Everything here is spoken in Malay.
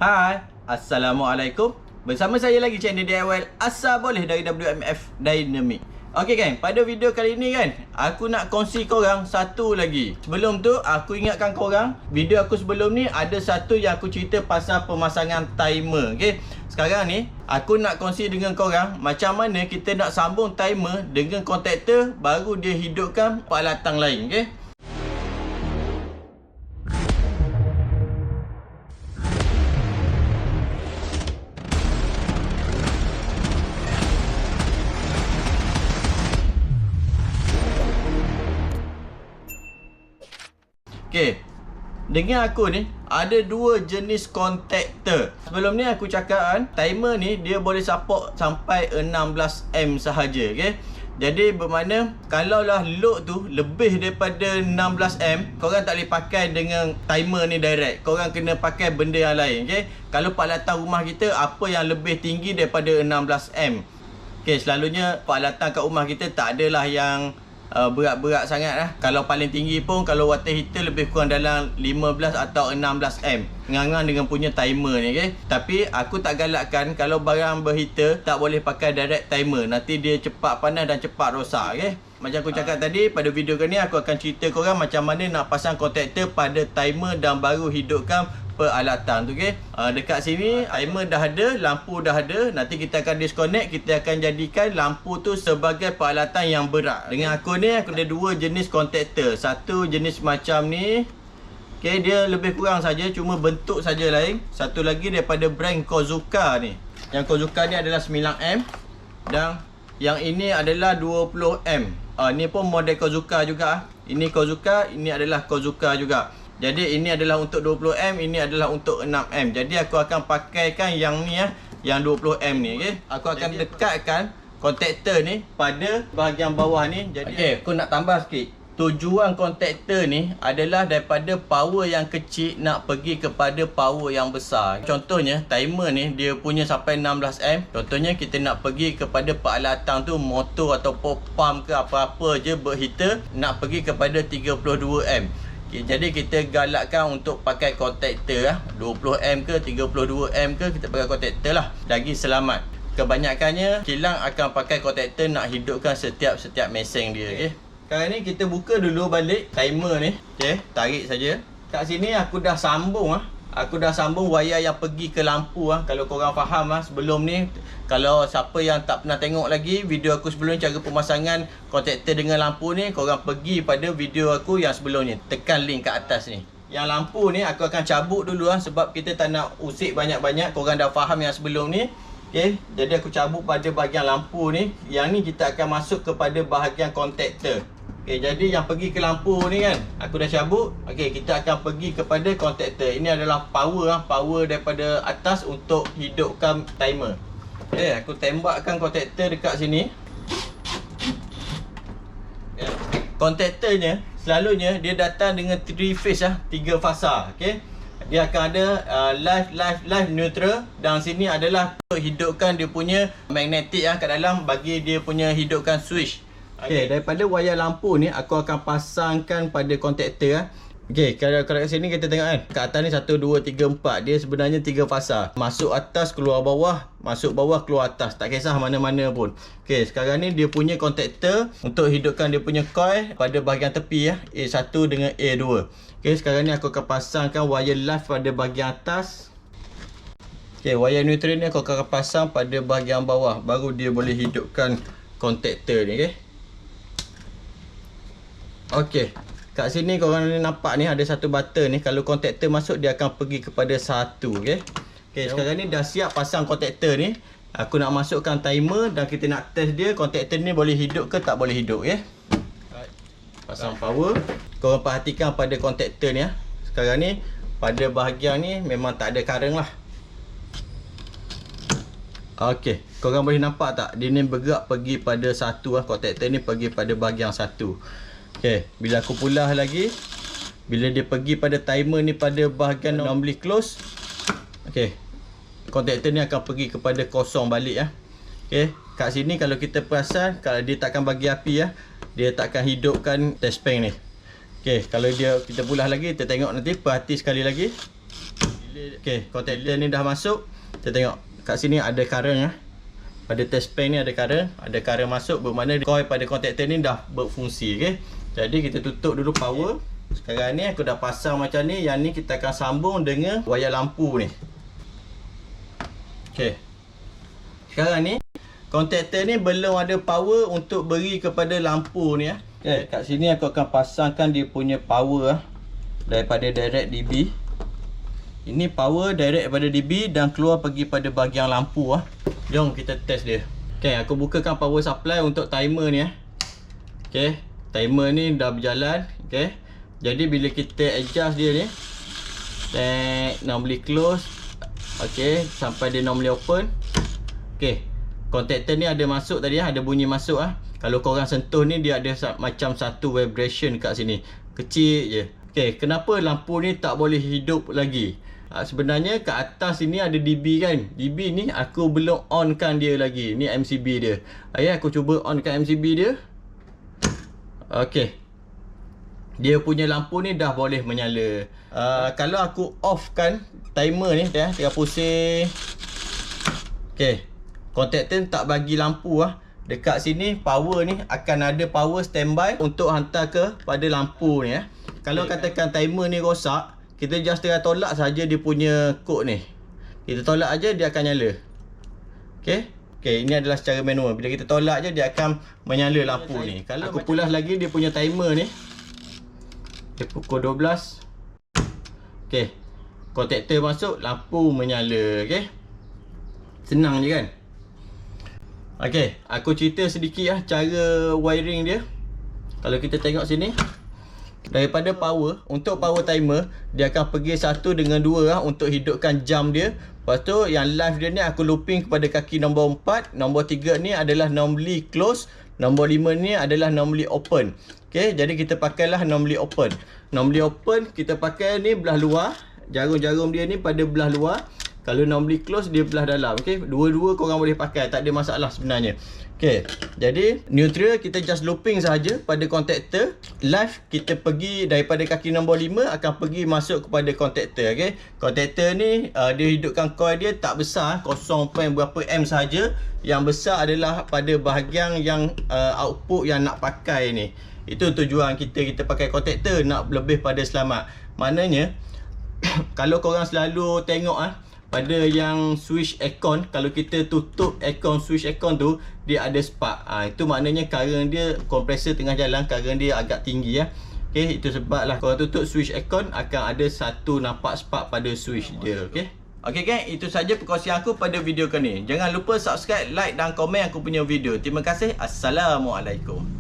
Hai, Assalamualaikum. Bersama saya lagi channel DIY ASal Boleh dari WMF Dynamic. Okey kan, pada video kali ni kan, aku nak kongsi korang satu lagi. Sebelum tu, aku ingatkan korang, video aku sebelum ni ada satu yang aku cerita pasal pemasangan timer. Okey, sekarang ni aku nak kongsi dengan korang macam mana kita nak sambung timer dengan contactor baru dia hidupkan peralatan lain. Okey. Okay, dengan aku ni ada dua jenis contactor. Sebelum ni aku cakap kan, timer ni dia boleh support sampai 16M sahaja. Okay, jadi bermakna kalaulah load tu lebih daripada 16M, korang tak boleh pakai dengan timer ni direct. Korang kena pakai benda yang lain. Okay, kalau peralatan rumah kita apa yang lebih tinggi daripada 16M. Okay, selalunya peralatan kat rumah kita tak adalah yang berat-berat sangat lah. Kalau paling tinggi pun, kalau water heater lebih kurang dalam 15 atau 16M. Ngang-ngang dengan punya timer ni. Okay? Tapi aku tak galakkan kalau barang berheater tak boleh pakai direct timer. Nanti dia cepat panas dan cepat rosak. Okay? Macam aku cakap tadi, pada video kali ni aku akan cerita korang macam mana nak pasang contactor pada timer dan baru hidupkan peralatan tu. Okay? Dekat sini timer dah ada, lampu dah ada. Nanti kita akan disconnect, kita akan jadikan lampu tu sebagai peralatan yang berat. Dengan aku ni aku ada dua jenis contactor. Satu jenis macam ni, okay, dia lebih kurang saja, cuma bentuk saja lain. Satu lagi daripada brand Kozuka ni. Yang Kozuka ni adalah 9M dan yang ini adalah 20M. Ni pun model Kozuka juga. Ini Kozuka, ini adalah Kozuka juga. Jadi ini adalah untuk 20M, ini adalah untuk 6M. Jadi aku akan pakaikan yang ni yang 20M ni. Okay? Aku akan dekatkan contactor ni pada bahagian bawah ni. Jadi okay, aku nak tambah sikit. Tujuan contactor ni adalah daripada power yang kecil nak pergi kepada power yang besar. Contohnya timer ni dia punya sampai 16M. Contohnya kita nak pergi kepada peralatan tu, motor atau pump ke apa-apa je berheater, nak pergi kepada 32M. Jadi kita galakkan untuk pakai contactor lah. 20M ke 32M ke, kita pakai contactor lah, lagi selamat. Kebanyakannya kilang akan pakai contactor nak hidupkan setiap mesin dia. Okay. Sekarang ni kita buka dulu balik timer ni. Okay, tarik saja. Kat sini aku dah sambung Aku dah sambung wayar yang pergi ke lampu Kalau korang faham sebelum ni, kalau siapa yang tak pernah tengok lagi video aku sebelum ni, cara pemasangan contactor dengan lampu ni, korang pergi pada video aku yang sebelum ni. Tekan link kat atas ni. Yang lampu ni aku akan cabut dulu sebab kita tak nak usik banyak-banyak. Korang dah faham yang sebelum ni. Okay, jadi aku cabut pada bahagian lampu ni. Yang ni kita akan masuk kepada bahagian contactor. Okay, jadi yang pergi ke lampu ni kan, aku dah cabut. Okay, kita akan pergi kepada contactor. Ini adalah power daripada atas untuk hidupkan timer. Okay, aku tembakkan contactor dekat sini. Okay. Contactornya selalunya dia datang dengan 3 phase 3 fasa. Okay, dia akan ada live, neutral, dan sini adalah untuk hidupkan dia punya magnetik kat dalam, bagi dia punya hidupkan switch. Okay, daripada wayar lampu ni aku akan pasangkan pada contactor. Okay, kalau kat sini kita tengok kan, kat atas ni 1, 2, 3, 4. Dia sebenarnya 3 fasa. Masuk atas, keluar bawah, masuk bawah, keluar atas. Tak kisah mana-mana pun. Okay, sekarang ni dia punya contactor untuk hidupkan dia punya coil pada bahagian tepi A1 dengan A2. Okay, sekarang ni aku akan pasangkan wayar live pada bahagian atas. Okay, wayar neutral ni aku akan pasang pada bahagian bawah, baru dia boleh hidupkan contactor ni. Okay. Okey, kat sini korang nampak ni ada satu button ni. Kalau contactor masuk, dia akan pergi kepada 1. Okey. Okey, sekarang ni dah siap pasang contactor ni. Aku nak masukkan timer dan kita nak test dia contactor ni boleh hidup ke tak boleh hidup. Okey. Pasang power. Korang perhatikan pada contactor ni Sekarang ni pada bahagian ni memang tak ada current lah. Okey, korang boleh nampak tak? Dia ni bergerak pergi pada 1 contactor ni pergi pada bahagian 1. Okay, bila aku pulah lagi, bila dia pergi pada timer ni pada bahagian normally close, okay, contactor ni akan pergi kepada kosong balik Okay, kat sini kalau kita perasan, kalau dia takkan bagi api dia takkan hidupkan test pan ni. Okay, kalau kita pulah lagi, kita tengok nanti, perhati sekali lagi. Okey, contactor ni dah masuk. Kita tengok kat sini ada current pada test pan ni ada current masuk, bermakna coil pada contactor ni dah berfungsi. Okey. Jadi kita tutup dulu power. Sekarang ni aku dah pasang macam ni. Yang ni kita akan sambung dengan wayar lampu ni. Okey. Sekarang ni contactor ni belum ada power untuk beri kepada lampu ni Okey, kat sini aku akan pasangkan dia punya power daripada direct DB. Ini power direct daripada DB dan keluar pergi pada bahagian lampu Jom kita test dia. Okey, aku bukakan power supply untuk timer ni Okey, timer ni dah berjalan. Okey. Jadi bila kita adjust dia ni, normally close. Okey, sampai dia normally open. Okey. Contactor ni ada masuk tadi ada bunyi masuk Kalau korang sentuh ni dia ada macam satu vibration kat sini. Kecil je. Okey, kenapa lampu ni tak boleh hidup lagi? Sebenarnya kat atas sini ada DB kan. DB ni aku belum onkan dia lagi. Ni MCB dia. Aku cuba onkan MCB dia. Okey. Dia punya lampu ni dah boleh menyala. Kalau aku offkan timer ni tengah pusing. Okey. Contactor tak bagi lampu Dekat sini power ni akan ada power standby untuk hantar ke pada lampu ni Kalau katakan timer ni rosak, kita just tolak saja dia punya kod ni. Kita tolak aja dia akan nyala. Okey. Okey, ini adalah secara manual. Bila kita tolak je dia akan menyala lampu ni. Kalau aku pulas lagi dia punya timer ni. Dia pukul 12. Okey. Contactor masuk, lampu menyala, okey. Senang je kan? Okey, aku cerita sedikit cara wiring dia. Kalau kita tengok sini, daripada power, untuk power timer dia akan pergi 1 dengan 2 untuk hidupkan jam dia. Lepas tu yang live dia ni aku looping kepada kaki nombor 4. Nombor 3 ni adalah normally close. Nombor 5 ni adalah normally open. Okey, jadi kita pakailah normally open. Normally open kita pakai ni belah luar. Jarum-jarum dia ni pada belah luar. Kalau normally close dia belah dalam. Okey, dua-dua korang boleh pakai, tak ada masalah sebenarnya. Okey, jadi neutral kita just looping sahaja pada contactor. Live kita pergi daripada kaki nombor 5 akan pergi masuk kepada contactor. Okey, contactor ni dia hidupkan coil dia tak besar, 0. berapa M sahaja. Yang besar adalah pada bahagian yang output yang nak pakai ni. Itu tujuan kita pakai contactor, nak lebih pada selamat. Maknanya kalau korang selalu tengok pada yang switch aircon, kalau kita tutup aircon, switch aircon tu dia ada spark. Itu maknanya current dia, kompresor tengah jalan, current dia agak tinggi Okey, itu sebablah kalau tutup switch aircon akan ada satu nampak spark pada switch dia. Okey. Okey guys, itu saja perkongsian aku pada video kali ni. Jangan lupa subscribe, like dan komen aku punya video. Terima kasih. Assalamualaikum.